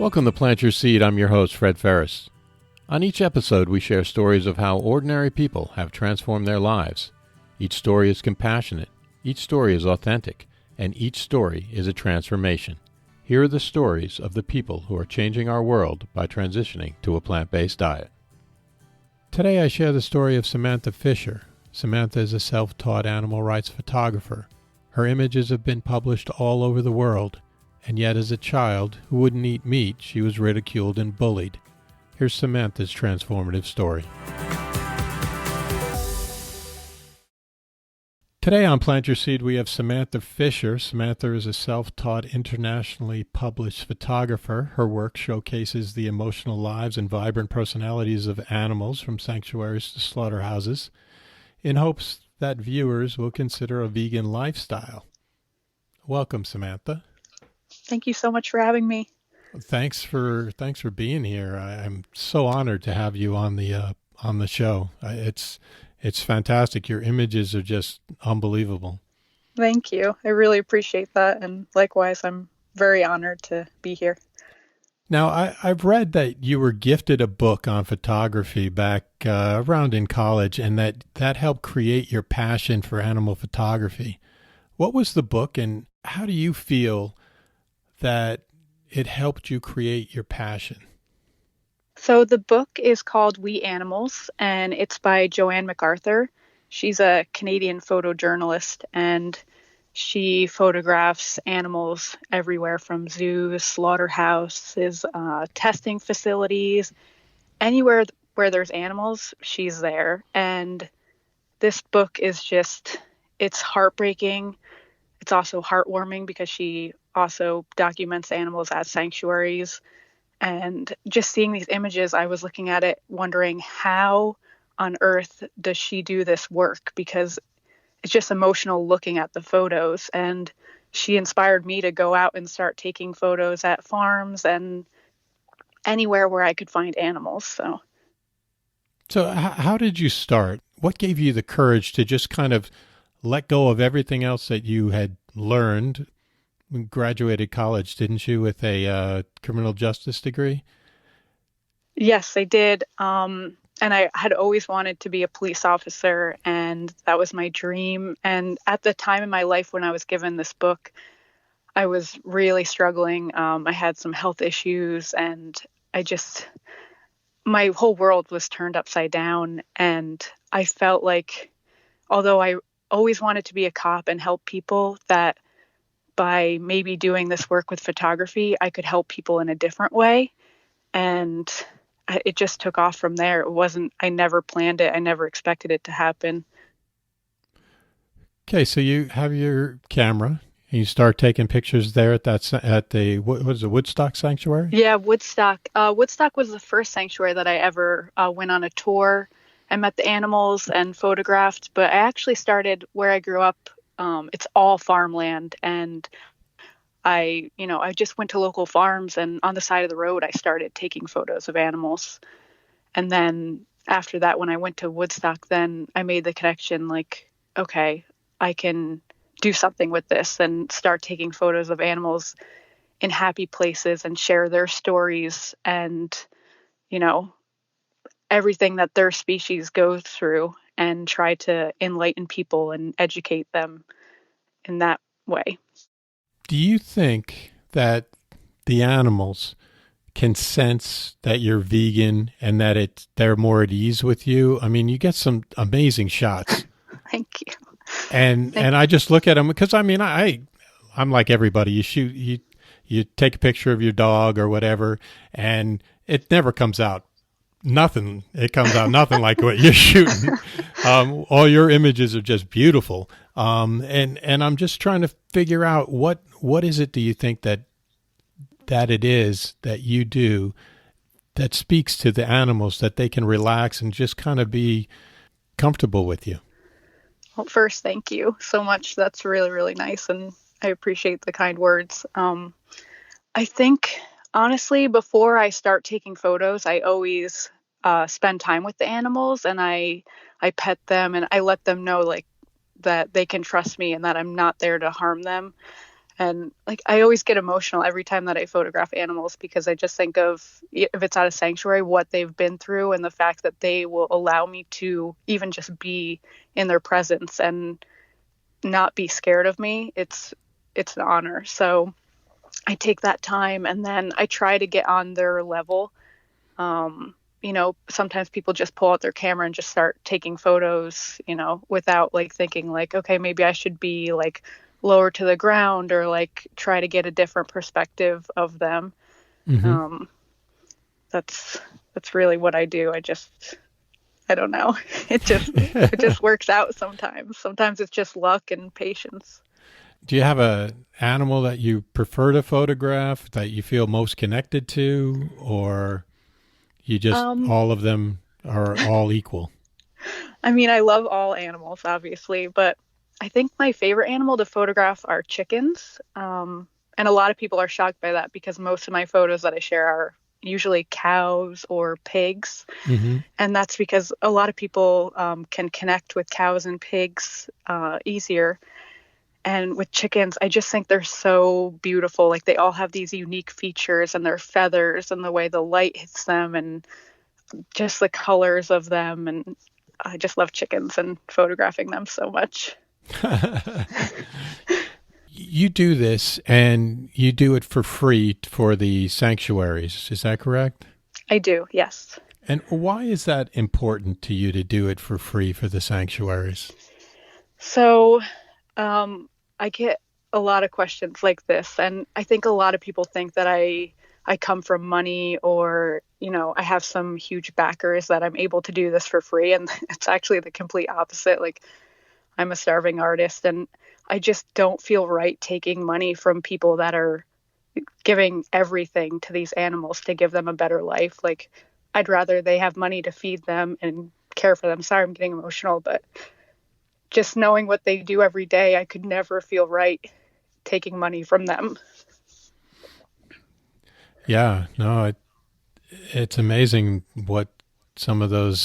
Welcome to Plant Your Seed. I'm your host, Fred Ferris. On each episode, we share stories of how ordinary people have transformed their lives. Each story is compassionate, each story is authentic, and each story is a transformation. Here are the stories of the people who are changing our world by transitioning to a plant-based diet. Today I share the story of Sammantha Fisher. Sammantha is a self-taught animal rights photographer. Her images have been published all over the world, and yet as a child who wouldn't eat meat, she was ridiculed and bullied. Here's Sammantha's transformative story. Today on Plant Your Seed, we have Sammantha Fisher. Sammantha is a self-taught, internationally published photographer. Her work showcases the emotional lives and vibrant personalities of animals from sanctuaries to slaughterhouses in hopes that viewers will consider a vegan lifestyle. Welcome, Sammantha. Thank you so much for having me. Thanks for being here. I'm so honored to have you on the show. It's fantastic. Your images are just unbelievable. Thank you. I really appreciate that, and likewise, I'm very honored to be here. Now, I've read that you were gifted a book on photography back around in college, and that helped create your passion for animal photography. What was the book, and how do you feel that it helped you create your passion? So the book is called We Animals, and it's by Joanne MacArthur. She's a Canadian photojournalist, and she photographs animals everywhere from zoos, slaughterhouses, testing facilities, anywhere where there's animals, she's there. And this book is it's heartbreaking. It's also heartwarming because she also documents animals at sanctuaries. And just seeing these images, I was looking at it wondering, how on earth does she do this work? Because it's just emotional looking at the photos. And she inspired me to go out and start taking photos at farms and anywhere where I could find animals. So how did you start? What gave you the courage to just kind of let go of everything else that you had learned? You graduated college, didn't you, with a criminal justice degree? Yes, I did. And I had always wanted to be a police officer, and that was my dream. And at the time in my life when I was given this book, I was really struggling. I had some health issues, and my whole world was turned upside down. And I felt like, although I always wanted to be a cop and help people, that by maybe doing this work with photography, I could help people in a different way. And it just took off from there. I never planned it. I never expected it to happen. Okay, so you have your camera and you start taking pictures there at the what was it, Woodstock Sanctuary? Yeah, Woodstock. Woodstock was the first sanctuary that I ever went on a tour and met the animals and photographed. But I actually started where I grew up. It's all farmland, and I just went to local farms, and on the side of the road, I started taking photos of animals. And then after that, when I went to Woodstock, then I made the connection, like, okay, I can do something with this and start taking photos of animals in happy places and share their stories and, everything that their species goes through, and try to enlighten people and educate them in that way. Do you think that the animals can sense that you're vegan and that they're more at ease with you? I mean, you get some amazing shots. Thank you. And I just look at them because I'm like everybody. You take a picture of your dog or whatever, and it never comes out nothing. It comes out nothing like what you're shooting. All your images are just beautiful. And I'm just trying to figure out what is it, do you think that it is that you do that speaks to the animals, that they can relax and just kind of be comfortable with you? Well, first, thank you so much. That's really, really nice. And I appreciate the kind words. I think, honestly, before I start taking photos, I always spend time with the animals, and I pet them, and I let them know, like, that they can trust me and that I'm not there to harm them. And like I always get emotional every time that I photograph animals because I just think of, if it's at a sanctuary, what they've been through and the fact that they will allow me to even just be in their presence and not be scared of me. It's an honor. So I take that time and then I try to get on their level. Sometimes people just pull out their camera and just start taking photos, without like thinking like, okay, maybe I should be like lower to the ground or like try to get a different perspective of them. Mm-hmm. Um, that's really what I do. I don't know. It just works out sometimes. Sometimes it's just luck and patience. Do you have a animal that you prefer to photograph that you feel most connected to, or you just Um, all of them are all equal? I mean, I love all animals, obviously, but I think my favorite animal to photograph are chickens. And a lot of people are shocked by that because most of my photos that I share are usually cows or pigs. Mm-hmm. And that's because a lot of people can connect with cows and pigs easier. And with chickens, I just think they're so beautiful. Like they all have these unique features and their feathers and the way the light hits them and just the colors of them. And I just love chickens and photographing them so much. You do this and you do it for free for the sanctuaries. Is that correct? I do, yes. And why is that important to you to do it for free for the sanctuaries? So I get a lot of questions like this, and I think a lot of people think that I come from money or, I have some huge backers that I'm able to do this for free. And it's actually the complete opposite. Like I'm a starving artist and I just don't feel right taking money from people that are giving everything to these animals to give them a better life. Like I'd rather they have money to feed them and care for them. Sorry, I'm getting emotional, but just knowing what they do every day, I could never feel right taking money from them. Yeah, no, it's amazing what some of those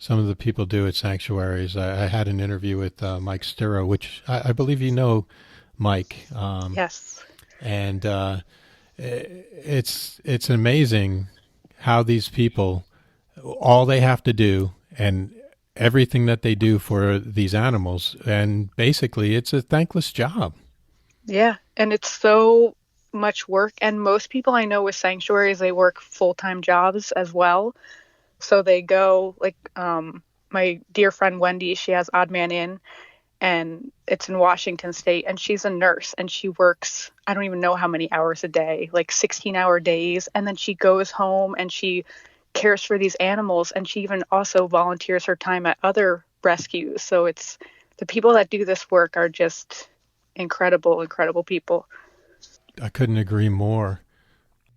some of the people do at sanctuaries. I had an interview with Mike Stiro, which I believe you know Mike, Yes. and it's amazing how these people all they have to do and everything that they do for these animals, and basically it's a thankless job. Yeah. And it's so much work. And most people I know with sanctuaries, they work full-time jobs as well. So they go like my dear friend Wendy, she has Odd Man Inn and it's in Washington State and she's a nurse and she works I don't even know how many hours a day, like 16-hour days, and then she goes home and she cares for these animals and she even also volunteers her time at other rescues. So it's the people that do this work are just incredible people. I couldn't agree more.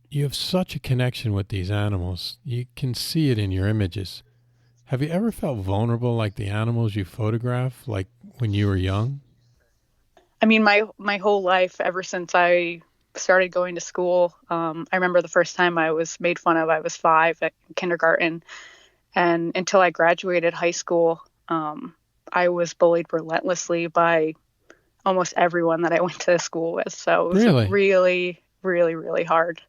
You have such a connection with these animals. You can see it in your images. Have you ever felt vulnerable like the animals you photograph, like when you were young? I mean, my whole life, ever since I started going to school, I remember the first time I was made fun of. I was 5 at kindergarten, and until I graduated high school, I was bullied relentlessly by almost everyone that I went to school with. So it was Really? really hard.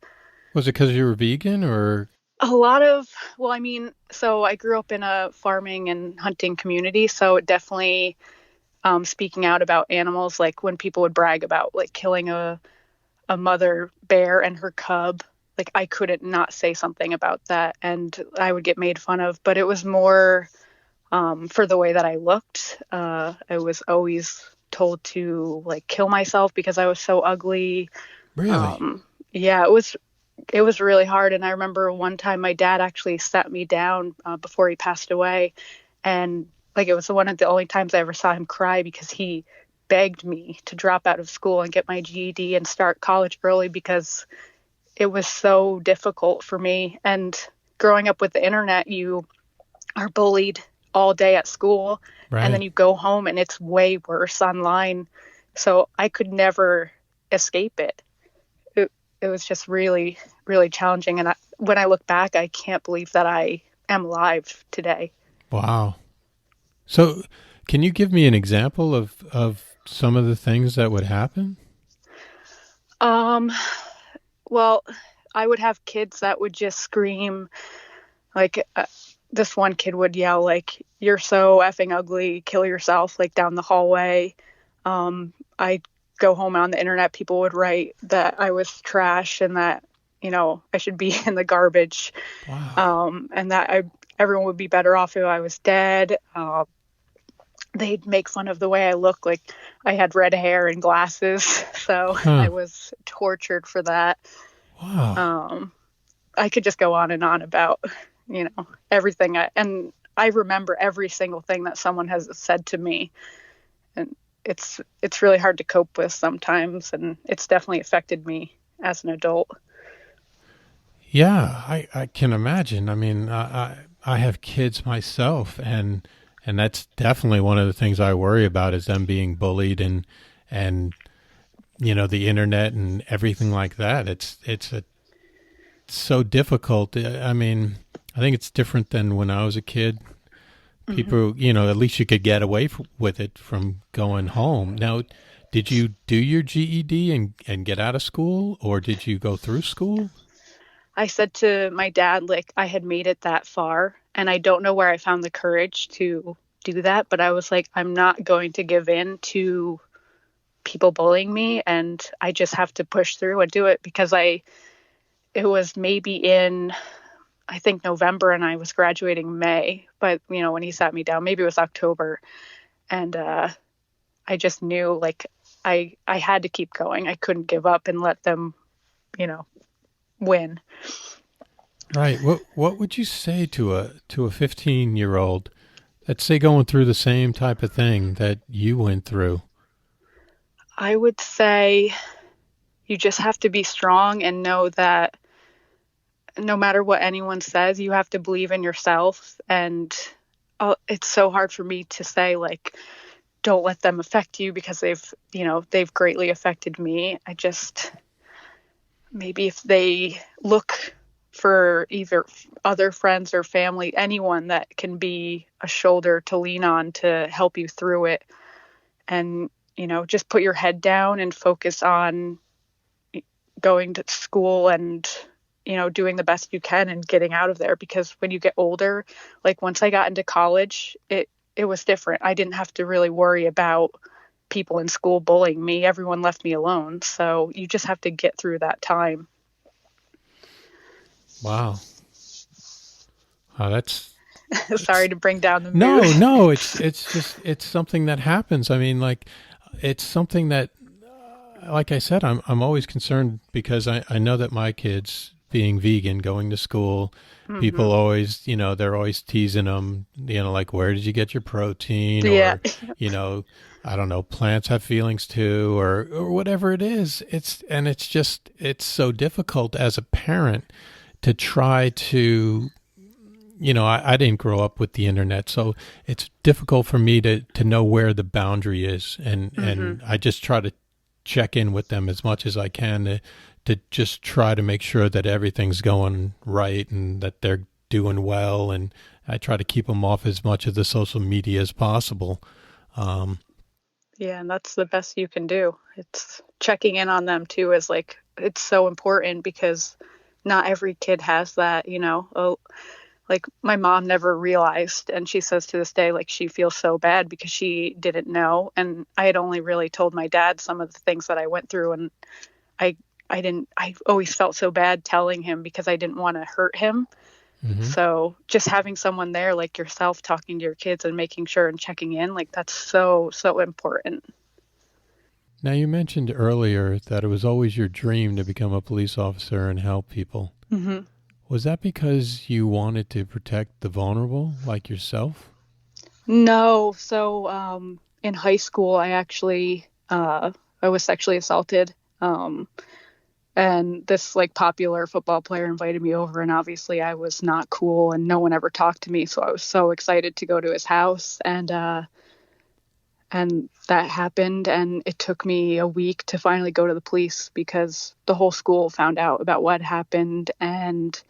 Was it because you were vegan or? A lot of, well, I mean, so I grew up in a farming and hunting community, so it definitely speaking out about animals, like when people would brag about like killing a mother bear and her cub, like I couldn't not say something about that and I would get made fun of. But it was more for the way that I looked. I was always told to like kill myself because I was so ugly. Really? Yeah, it was really hard. And I remember one time my dad actually sat me down before he passed away, and like it was one of the only times I ever saw him cry because he begged me to drop out of school and get my GED and start college early because it was so difficult for me. And growing up with the internet, you are bullied all day at school, and then Right. you go home and it's way worse online. So I could never escape it. It was just really challenging. And when I look back, I can't believe that I am alive today. Wow. So, can you give me an example of some of the things that would happen? Um, well, I would have kids that would just scream, like this one kid would yell, like, "You're so effing ugly, kill yourself," like down the hallway. I go home on the internet, people would write that I was trash and that, I should be in the garbage. Wow. And that everyone would be better off if I was dead. They'd make fun of the way I look, like I had red hair and glasses. So I Huh. was tortured for that. Wow. I could just go on and on about, everything. And I remember every single thing that someone has said to me. And it's really hard to cope with sometimes. And it's definitely affected me as an adult. Yeah, I can imagine. I mean, I have kids myself, and that's definitely one of the things I worry about is them being bullied and the internet and everything like that. It's so difficult. I mean, I think it's different than when I was a kid. Mm-hmm. People, at least you could get away with it from going home. Now, did you do your GED and get out of school, or did you go through school? I said to my dad, like, I had made it that far, and I don't know where I found the courage to do that, but I was like, I'm not going to give in to people bullying me, and I just have to push through and do it because it was maybe in, I think, November, and I was graduating May, but when he sat me down, maybe it was October, and I just knew, like, I had to keep going. I couldn't give up and let them, you know, win. Right. What would you say to a 15-year-old that's say going through the same type of thing that you went through? I would say you just have to be strong and know that no matter what anyone says, you have to believe in yourself. And it's so hard for me to say, like, don't let them affect you because they've greatly affected me. I just, maybe if they look for either other friends or family, anyone that can be a shoulder to lean on to help you through it. And, just put your head down and focus on going to school and, doing the best you can and getting out of there. Because when you get older, like once I got into college, it was different. I didn't have to really worry about people in school bullying me. Everyone left me alone. So you just have to get through that time. Wow. Oh, Sorry it's to bring down the mood. no. It's just it's something that happens. I mean, like it's something that, like I said, I'm always concerned because I know that my kids being vegan, going to school, Hmm. people always, they're always teasing them, like, where did you get your protein? Yeah. Or, you know, I don't know, plants have feelings too, or whatever it is. It's so difficult as a parent to try to, I didn't grow up with the internet, so it's difficult for me to know where the boundary is. Hmm. And I just try to check in with them as much as I can to just try to make sure that everything's going right and that they're doing well. And I try to keep them off as much of the social media as possible. Um, Yeah. And that's the best you can do. It's checking in on them too is like, it's so important because not every kid has that, Oh, like my mom never realized, and she says to this day, like she feels so bad because she didn't know. And I had only really told my dad some of the things that I went through, and I I always felt so bad telling him because I didn't want to hurt him. mhm. So just having someone there like yourself talking to your kids and making sure and checking in, like that's so important. Now, you mentioned earlier that it was always your dream to become a police officer and help people. Hmm. Was that because you wanted to protect the vulnerable like yourself? No, so in high school I was sexually assaulted. And this like popular football player invited me over, and obviously I was not cool and no one ever talked to me, so I was so excited to go to his house. And that happened, and it took me a week to finally go to the police because the whole school found out about what happened. And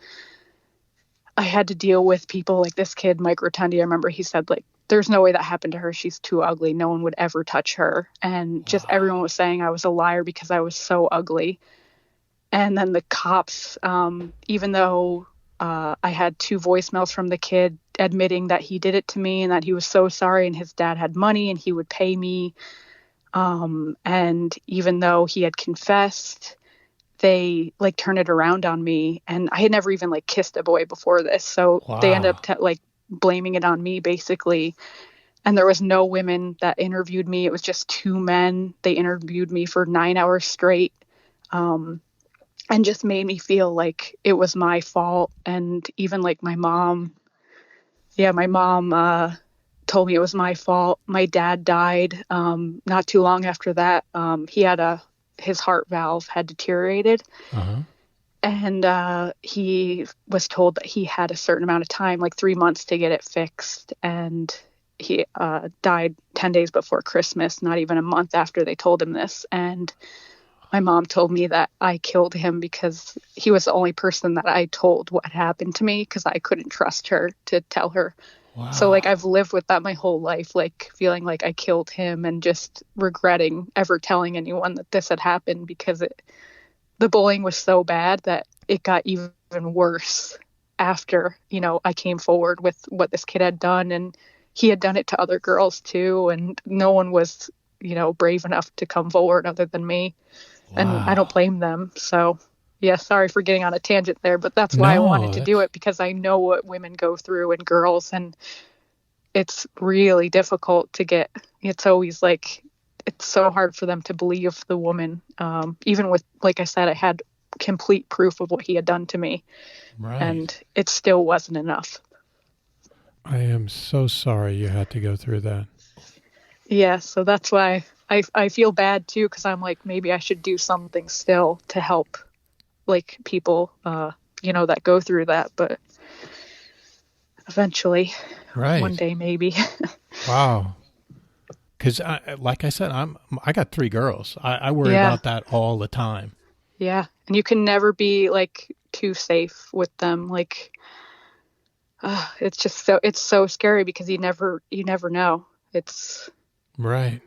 I had to deal with people like this kid, Mike Rotundi. I remember he said, like, there's no way that happened to her. She's too ugly. No one would ever touch her. And just everyone was saying I was a liar because I was so ugly. And then the cops, even though I had 2 voicemails from the kid admitting that he did it to me and that he was so sorry and his dad had money and he would pay me. And even though he had confessed, they like turned it around on me. And I had never even like kissed a boy before this. So they ended up like blaming it on me basically. And there was no women that interviewed me. It was just 2 men. They interviewed me for 9 hours straight. And just made me feel like it was my fault. And even like my mom told me it was my fault. My dad died not too long after that. He had his heart valve had deteriorated. Uh-huh. And he was told that he had a certain amount of time, like 3 months to get it fixed. And he died 10 days before Christmas, not even a month after they told him this. And my mom told me that I killed him because he was the only person that I told what happened to me because I couldn't trust her to tell her. Wow. So like I've lived with that my whole life, like feeling like I killed him and just regretting ever telling anyone that this had happened because the bullying was so bad that it got even worse after, I came forward with what this kid had done, and he had done it to other girls too. And no one was, brave enough to come forward other than me. Wow. And I don't blame them. So yeah, sorry for getting on a tangent there, but that's why I wanted to do it, because I know what women go through and girls, and it's really difficult to get, it's always like, it's so hard for them to believe the woman. Even with, like I said, I had complete proof of what he had done to me. Right. And it still wasn't enough. I am so sorry you had to go through that. Yeah, so that's why I feel bad too, because I'm like, maybe I should do something still to help like people, that go through that. But eventually, one day maybe. Wow. Because, like I said, I got 3 girls. I worry about that all the time. Yeah, and you can never be like too safe with them. Like, it's just so scary because you never know. It's right.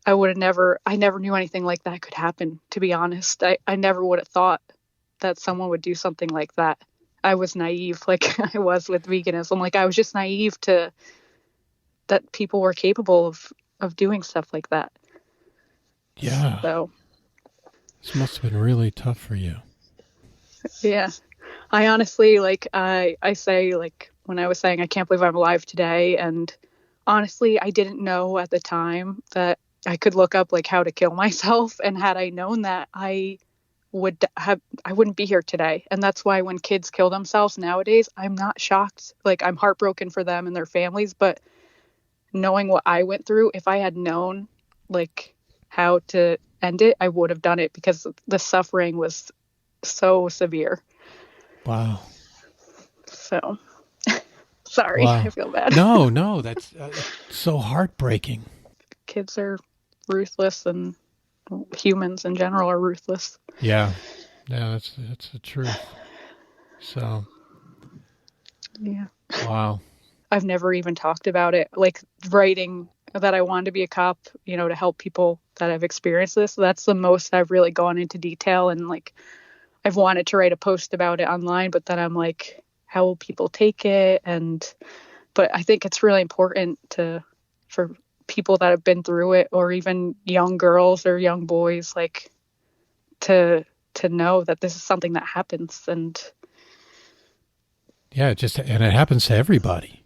I never knew anything like that could happen. To be honest, I never would have thought that someone would do something like that. I was naive, like I was with veganism. Like I was just naive to that people were capable of doing stuff like that. Yeah. So this must have been really tough for you. Yeah. I honestly, like, I say, like, when I was saying I can't believe I'm alive today, and honestly, I didn't know at the time that I could look up, like, how to kill myself, and had I known that, I wouldn't be here today. And that's why when kids kill themselves nowadays, I'm not shocked. Like, I'm heartbroken for them and their families, but knowing what I went through, if I had known, like, how to end it, I would have done it, because the suffering was so severe. Wow. So, sorry, wow. I feel bad. No, that's so heartbreaking. Kids are ruthless, and humans in general are ruthless. Yeah, that's the truth. So, yeah. Wow. I've never even talked about it, like writing that I wanted to be a cop, to help people that have experienced this. That's the most I've really gone into detail, and like I've wanted to write a post about it online, but then I'm like, how will people take it? But I think it's really important for people that have been through it, or even young girls or young boys, like to know that this is something that happens. And yeah, and it happens to everybody.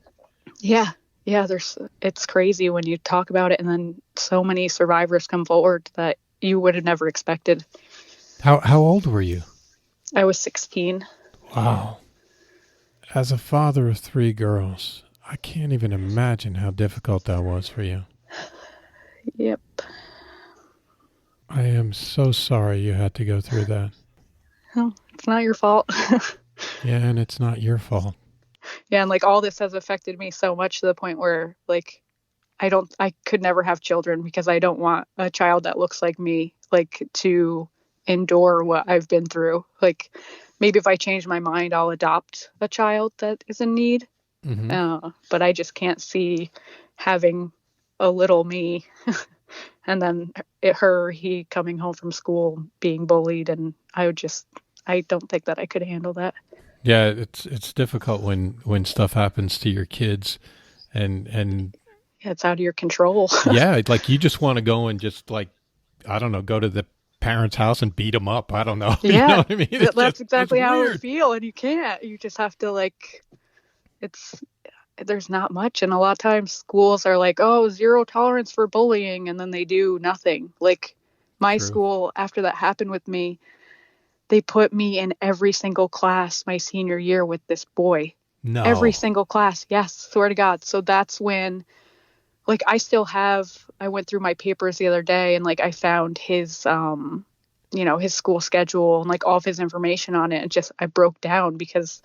Yeah. It's crazy when you talk about it, and then so many survivors come forward that you would have never expected. How old were you? I was 16. Wow. As a father of 3 girls, I can't even imagine how difficult that was for you. Yep. I am so sorry you had to go through that. Oh, it's not your fault. Yeah, and it's not your fault. Yeah, and like all this has affected me so much to the point where like I could never have children, because I don't want a child that looks like me, like to endure what I've been through. Like maybe if I change my mind, I'll adopt a child that is in need. But I just can't see having a little me and then he coming home from school being bullied, and I don't think that I could handle that. Yeah, it's difficult when stuff happens to your kids, and Yeah, it's out of your control. yeah, like you just want to go and just like, I don't know, go to the parents' house and beat them up. I don't know. Yeah, you know what I mean? that's exactly how weird. I feel, and you can't. You just have to like. There's not much, and a lot of times schools are like, oh, zero tolerance for bullying, and then they do nothing. Like my True. school, after that happened with me, they put me in every single class my senior year with this boy. No. Every single class. Yes, swear to God. So that's when, like, I went through my papers the other day, and like I found his his school schedule and like all of his information on it, and just I broke down because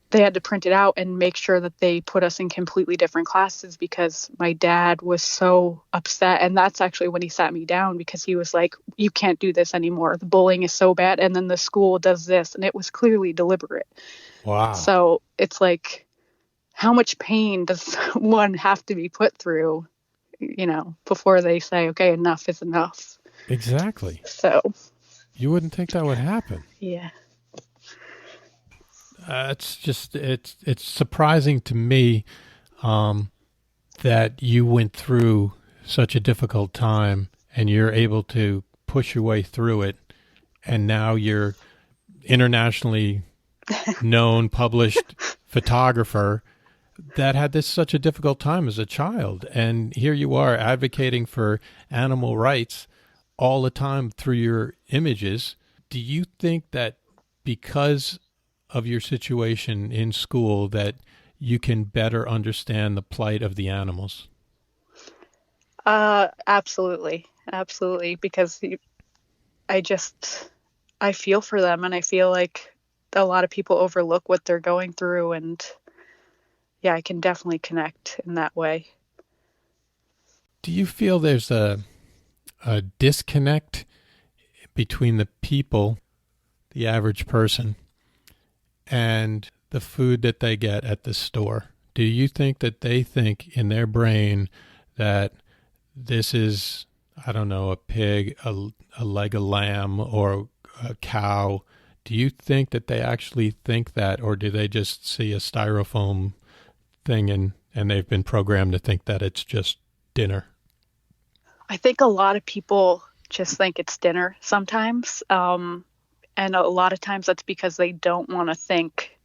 they had to print it out and make sure that they put us in completely different classes because my dad was so upset. And that's actually when he sat me down, because he was like, you can't do this anymore. The bullying is so bad. And then the school does this, and it was clearly deliberate. Wow. So it's like, how much pain does one have to be put through, before they say, okay, enough is enough. Exactly. So you wouldn't think that would happen. Yeah. It's surprising to me that you went through such a difficult time and you're able to push your way through it, and now you're internationally known, published photographer that had such a difficult time as a child, and here you are advocating for animal rights all the time through your images. Do you think that because of your situation in school that you can better understand the plight of the animals? Absolutely. Because I feel for them, and I feel like a lot of people overlook what they're going through, and yeah, I can definitely connect in that way. Do you feel there's a disconnect between the people, the average person, and the food that they get at the store? Do you think that they think in their brain that this is, I don't know, a pig, a leg of lamb, or a cow? Do you think that they actually think that, or do they just see a styrofoam thing and they've been programmed to think that it's just dinner? I think a lot of people just think it's dinner sometimes. And a lot of times that's because they don't want to think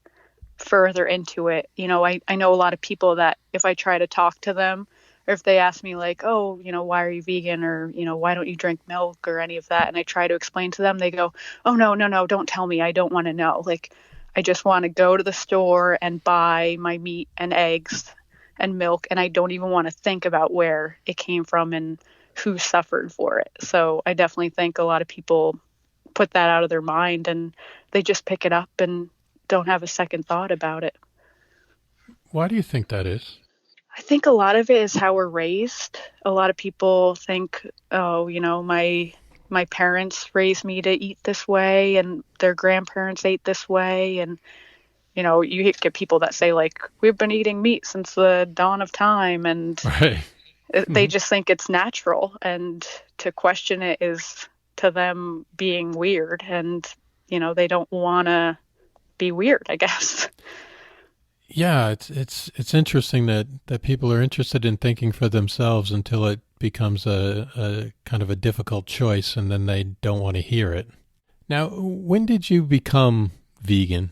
further into it. I know a lot of people that if I try to talk to them, or if they ask me like, oh, why are you vegan, or, why don't you drink milk or any of that, and I try to explain to them, they go, oh, no, don't tell me. I don't want to know. Like, I just want to go to the store and buy my meat and eggs and milk, and I don't even want to think about where it came from and who suffered for it. So I definitely think a lot of people put that out of their mind, and they just pick it up and don't have a second thought about it. Why do you think that is? I think a lot of it is how we're raised. A lot of people think, oh, my parents raised me to eat this way, and their grandparents ate this way. And, you get people that say like, we've been eating meat since the dawn of time. And right. They just think it's natural. And to question it is to them being weird, and they don't want to be weird, I guess. Yeah, it's interesting that people are interested in thinking for themselves until it becomes a kind of a difficult choice, and then they don't want to hear it. Now, when did you become vegan?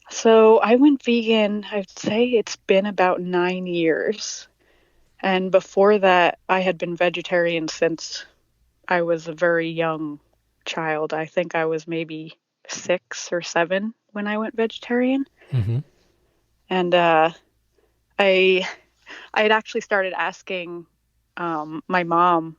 So I went vegan, I'd say it's been about 9 years. And before that, I had been vegetarian since I was a very young child. I think I was maybe 6 or 7 when I went vegetarian. Mm-hmm. And I had actually started asking my mom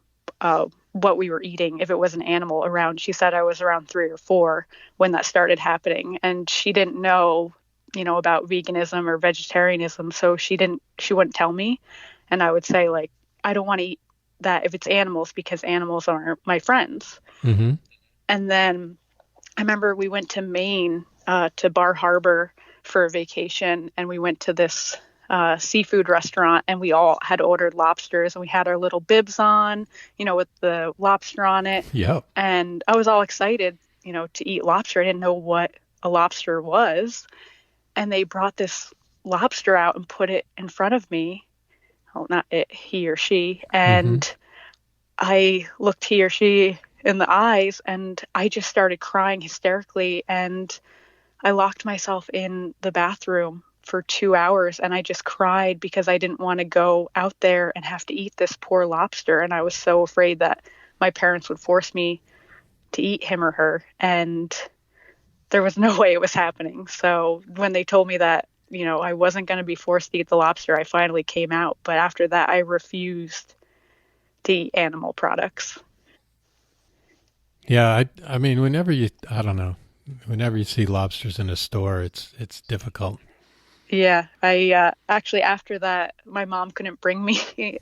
what we were eating, if it was an animal around. She said I was around 3 or 4 when that started happening, and she didn't know, about veganism or vegetarianism, so she wouldn't tell me. And I would say, like, I don't want to eat that if it's animals, because animals aren't my friends. Mm-hmm. And then I remember we went to Maine, to Bar Harbor for a vacation, and we went to this seafood restaurant, and we all had ordered lobsters, and we had our little bibs on, with the lobster on it. Yep. And I was all excited, to eat lobster. I didn't know what a lobster was. And they brought this lobster out and put it in front of me. Well, not it, he or she. And I looked he or she in the eyes, and I just started crying hysterically. And I locked myself in the bathroom for 2 hours, and I just cried because I didn't want to go out there and have to eat this poor lobster. And I was so afraid that my parents would force me to eat him or her. And there was no way it was happening. So when they told me that, I wasn't going to be forced to eat the lobster, I finally came out. But after that, I refused to eat animal products. Yeah, I mean, whenever you see lobsters in a store, it's difficult. Yeah, I actually, after that, my mom couldn't bring me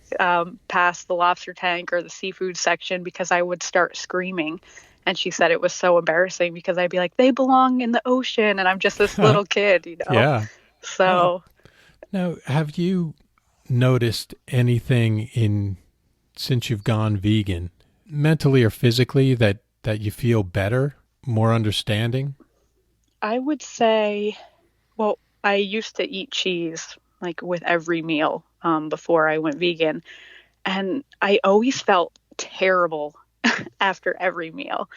past the lobster tank or the seafood section because I would start screaming. And she said it was so embarrassing because I'd be like, they belong in the ocean, and I'm just this little kid, Yeah. So Now, have you noticed anything since you've gone vegan, mentally or physically, that you feel better, more understanding? I would say, well, I used to eat cheese like with every meal before I went vegan, and I always felt terrible after every meal.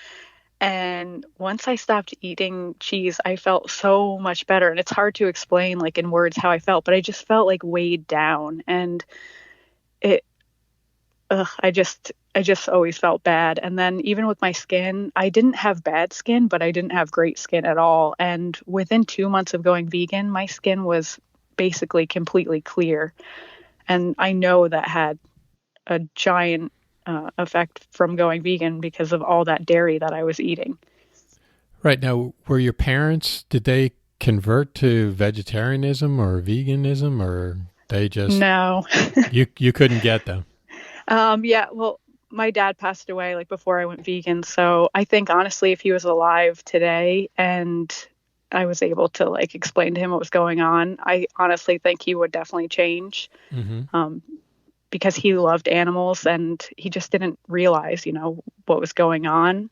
And once I stopped eating cheese, I felt so much better. And it's hard to explain like in words how I felt, but I just felt like weighed down. And it I just always felt bad. And then even with my skin, I didn't have bad skin, but I didn't have great skin at all. And within 2 months of going vegan, my skin was basically completely clear. And I know that had a giant effect from going vegan because of all that dairy that I was eating. Right. Now, were your parents, did they convert to vegetarianism or veganism, or they just, No. you couldn't get them? Yeah, well, my dad passed away like before I went vegan. So I think honestly, if he was alive today and I was able to like explain to him what was going on, I honestly think he would definitely change. Because he loved animals and he just didn't realize, what was going on.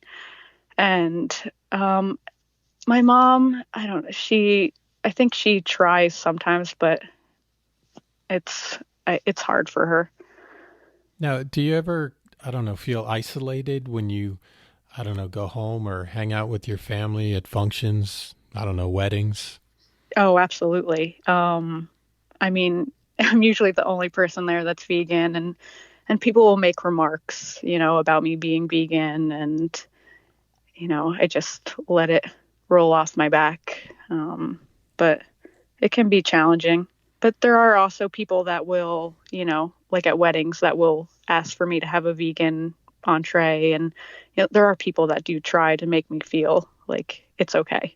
And my mom, I don't know, I think she tries sometimes, but it's hard for her. Now, do you ever, feel isolated when you, go home or hang out with your family at functions, weddings? Oh, absolutely. I mean, I'm usually the only person there that's vegan, and people will make remarks, about me being vegan, and, I just let it roll off my back. But it can be challenging. But there are also people that will, like at weddings, that will ask for me to have a vegan entree. And there are people that do try to make me feel like it's okay.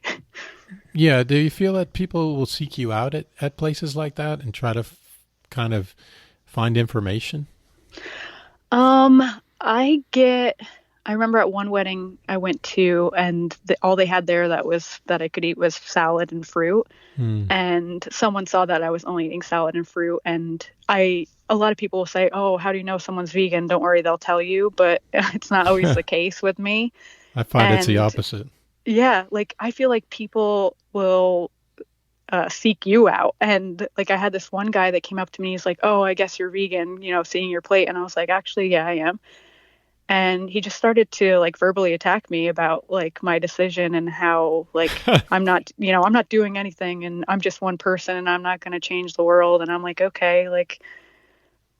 Yeah. Do you feel that people will seek you out at places like that and try to kind of find information? I remember at one wedding I went to, and all they had there that I could eat was salad and fruit. And someone saw that I was only eating salad and fruit. And a lot of people will say, oh, how do you know someone's vegan? Don't worry, they'll tell you. But it's not always the case with me. I find it's the opposite. Yeah. Like I feel like people will seek you out. And like I had this one guy that came up to me. He's like, oh, I guess you're vegan, seeing your plate. And I was like, actually, yeah, I am. And he just started to like verbally attack me about like my decision and how like I'm not doing anything, and I'm just one person and I'm not going to change the world. And I'm like, okay, like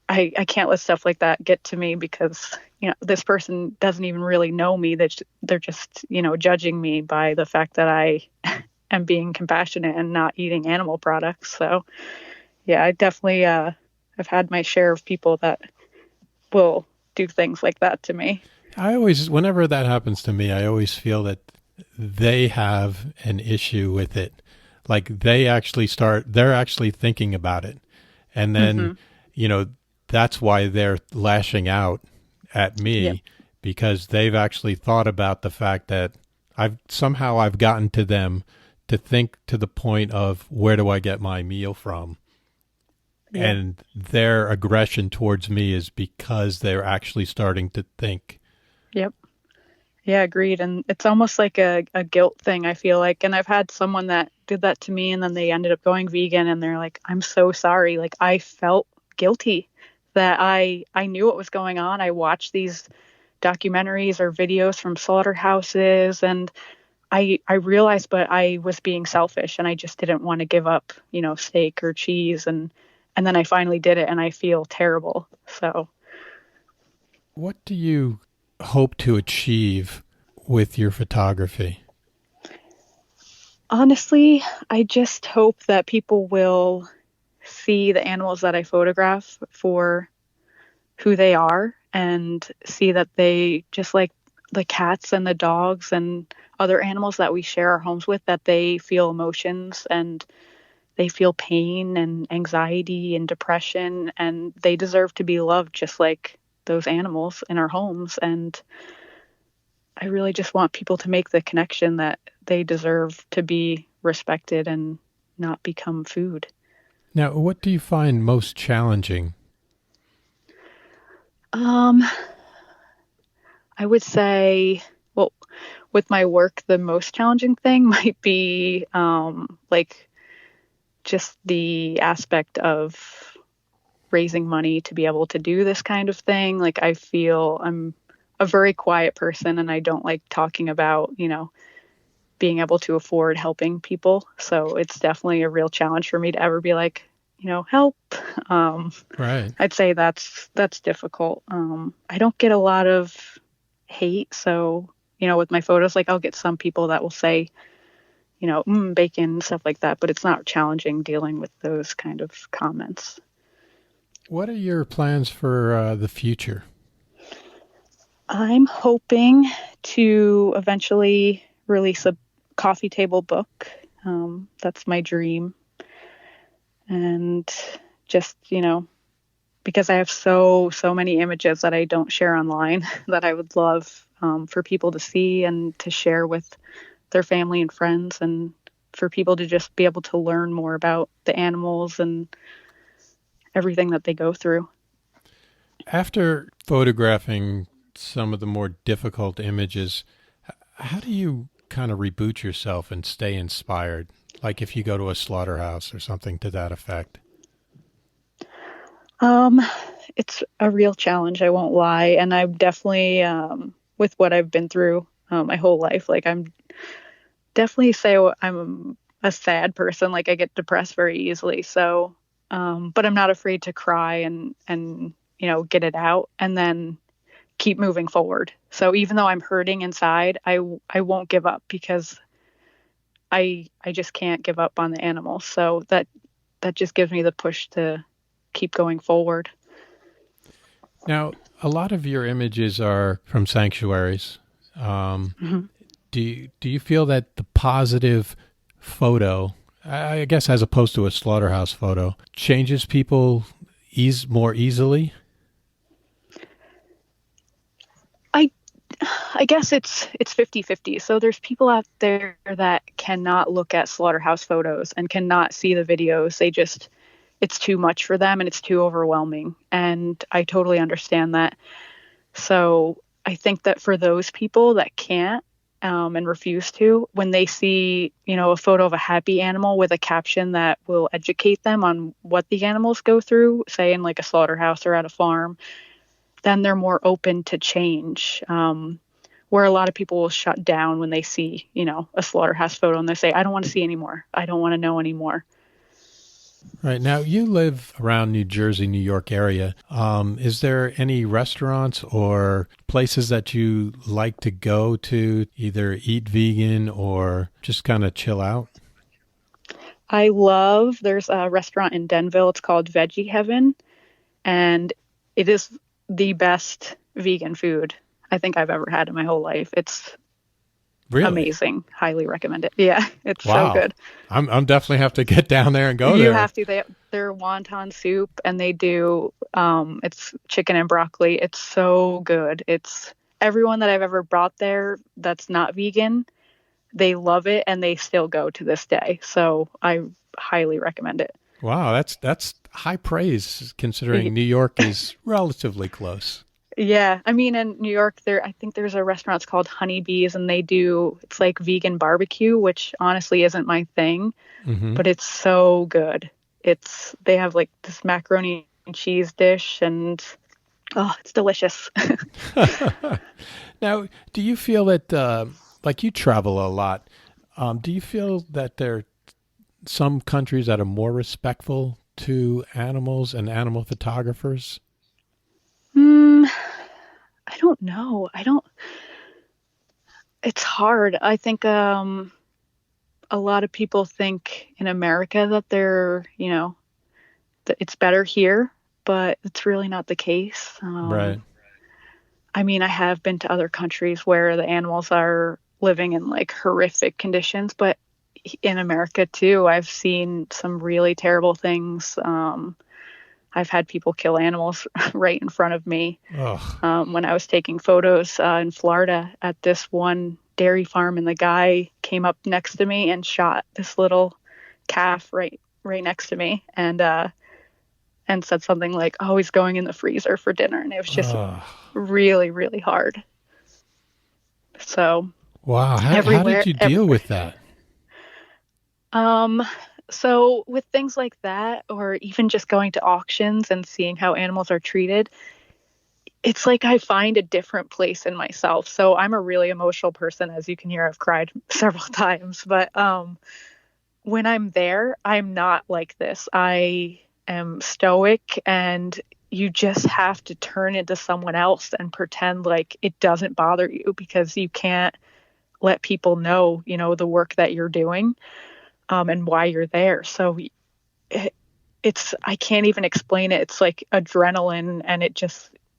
I can't let stuff like that get to me because, this person doesn't even really know me. They're just, judging me by the fact that I am being compassionate and not eating animal products. So yeah, I definitely I've had my share of people that will do things like that to me. Whenever that happens to me, I always feel that they have an issue with it. Like they're actually thinking about it. And then, that's why they're lashing out at me. Yep. because they've actually thought about the fact that I've gotten to them to think to the point of where do I get my meal from? Yeah. And their aggression towards me is because they're actually starting to think. Yep. Yeah, agreed. And it's almost like a guilt thing, I feel like. And I've had someone that did that to me and then they ended up going vegan and they're like, I'm so sorry. Like I felt guilty that I knew what was going on. I watched these documentaries or videos from slaughterhouses and I realized but I was being selfish and I just didn't want to give up, steak or cheese and then I finally did it and I feel terrible. So What do you hope to achieve with your photography? honestly, I just hope that people will see the animals that I photograph for who they are and see that they, just like the cats and the dogs and other animals that we share our homes with, that they feel emotions and they feel pain and anxiety and depression and they deserve to be loved just like those animals in our homes. And I really just want people to make the connection that they deserve to be respected and not become food. Now, what do you find most challenging? I would say, well, with my work, the most challenging thing might be like just the aspect of raising money to be able to do this kind of thing. Like I feel I'm a very quiet person and I don't like talking about, being able to afford helping people. So it's definitely a real challenge for me to ever be like, help. Right. I'd say that's difficult. I don't get a lot of hate. So, with my photos, like I'll get some people that will say, bacon, stuff like that, but it's not challenging dealing with those kind of comments. What are your plans for the future? I'm hoping to eventually release a coffee table book. That's my dream. And just, because I have so many images that I don't share online that I would love for people to see and to share with their family and friends, and for people to just be able to learn more about the animals and everything that they go through. After photographing some of the more difficult images, how do you kind of reboot yourself and stay inspired? Like if you go to a slaughterhouse or something to that effect. It's a real challenge, I won't lie. And I'm definitely, with what I've been through my whole life, like I'm definitely say I'm a sad person. Like I get depressed very easily. So, but I'm not afraid to cry and, get it out and then keep moving forward. So even though I'm hurting inside, I won't give up because I just can't give up on the animals. So that just gives me the push to keep going forward. Now, a lot of your images are from sanctuaries. Mm-hmm. Do you feel that the positive photo, I guess as opposed to a slaughterhouse photo, changes people more easily? I guess it's 50-50. So there's people out there that cannot look at slaughterhouse photos and cannot see the videos. It's too much for them and it's too overwhelming. And I totally understand that. So I think that for those people that can't and refuse to, when they see, a photo of a happy animal with a caption that will educate them on what the animals go through, say in like a slaughterhouse or at a farm, then they're more open to change. Where a lot of people will shut down when they see, a slaughterhouse photo and they say, I don't want to see anymore. I don't want to know anymore. Right. Now, you live around New Jersey, New York area. Is there any restaurants or places that you like to go to, either eat vegan or just kind of chill out? There's a restaurant in Denville. It's called Veggie Heaven. And it is the best vegan food I think I've ever had in my whole life. It's really amazing. Highly recommend it. Yeah, it's wow. so good. I'm definitely have to get down there and go You there. have to. They're wonton soup and they do it's chicken and broccoli. It's so good. It's everyone that I've ever brought there that's not vegan, they love it and they still go to this day. So I highly recommend it. Wow, that's high praise considering New York is relatively close. Yeah, I mean, in New York, I think there's a restaurant, it's called Honeybees, and it's like vegan barbecue, which honestly isn't my thing, but it's so good. They have like this macaroni and cheese dish, and oh, it's delicious. Now, do you feel that, like you travel a lot, do you feel that there are some countries that are more respectful to animals and animal photographers? I don't know. It's hard. I think a lot of people think in America that that it's better here, but it's really not the case. Right. I mean, I have been to other countries where the animals are living in like horrific conditions, but in America too, I've seen some really terrible things. I've had people kill animals right in front of me. When I was taking photos in Florida at this one dairy farm, and the guy came up next to me and shot this little calf right next to me, and said something like, "Oh, he's going in the freezer for dinner," and it was just really, really hard. So, wow, how did you deal with that? So with things like that, or even just going to auctions and seeing how animals are treated, it's like I find a different place in myself. So I'm a really emotional person. As you can hear, I've cried several times. But when I'm there, I'm not like this. I am stoic, and you just have to turn into someone else and pretend like it doesn't bother you, because you can't let people know, the work that you're doing. And why you're there. So I can't even explain it. It's like adrenaline, and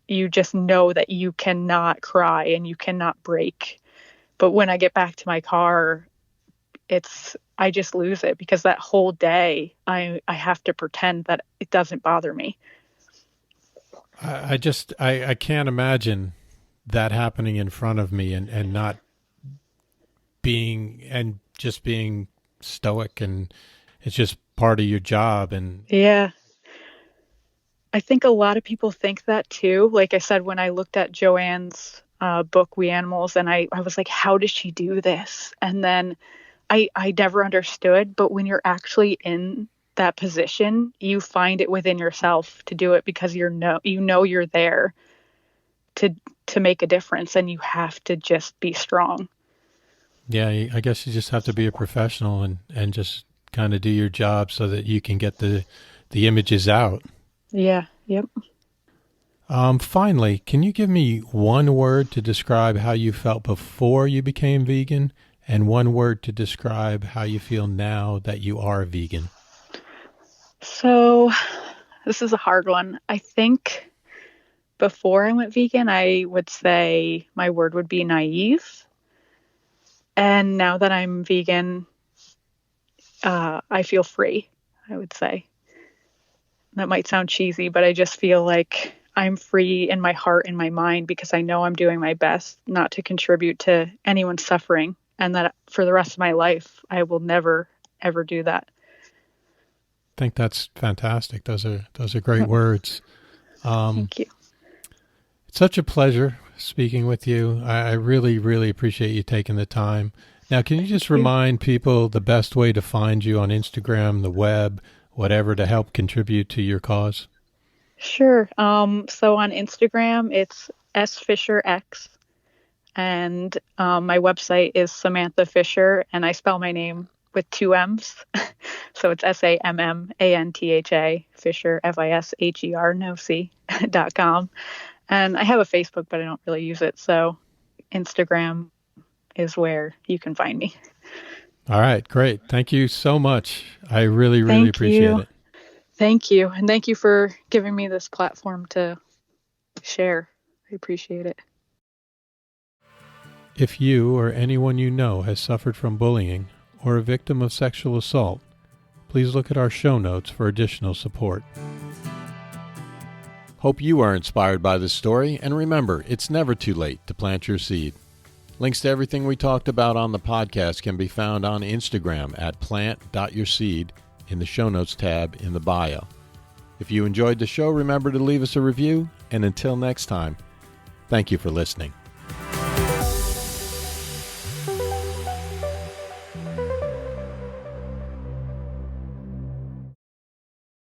you just know that you cannot cry and you cannot break. But when I get back to my car, I just lose it, because that whole day I have to pretend that it doesn't bother me. I can't imagine that happening in front of me and not just being stoic, and it's just part of your job. And yeah, I think a lot of people think that too. Like I said, when I looked at Joanne's book, We Animals, and I was like, how does she do this? And then I never understood, but when you're actually in that position, you find it within yourself to do it, because you're there to make a difference, and you have to just be strong. Yeah, I guess you just have to be a professional and just kind of do your job so that you can get the images out. Yeah, yep. Finally, can you give me one word to describe how you felt before you became vegan, and one word to describe how you feel now that you are vegan? So this is a hard one. I think before I went vegan, I would say my word would be naive. And now that I'm vegan, I feel free, I would say. That might sound cheesy, but I just feel like I'm free in my heart and my mind, because I know I'm doing my best not to contribute to anyone's suffering, and that for the rest of my life, I will never, ever do that. I think that's fantastic. Those are great words. Thank you. It's such a pleasure speaking with you. I really, really appreciate you taking the time. Now, can you just remind people the best way to find you on Instagram, the web, whatever, to help contribute to your cause? Sure. So on Instagram, it's sfisherx, and my website is Sammantha Fisher, and I spell my name with 2 M's. So it's SAMMANTHA Fisher, FISHER, no C.com. And I have a Facebook, but I don't really use it. So Instagram is where you can find me. All right, great. Thank you so much. I really, really appreciate it. Thank you. And thank you for giving me this platform to share. I appreciate it. If you or anyone you know has suffered from bullying or a victim of sexual assault, please look at our show notes for additional support. Hope you are inspired by this story, and remember, it's never too late to plant your seed. Links to everything we talked about on the podcast can be found on Instagram at plant.yourseed in the show notes tab in the bio. If you enjoyed the show, remember to leave us a review, and until next time, thank you for listening.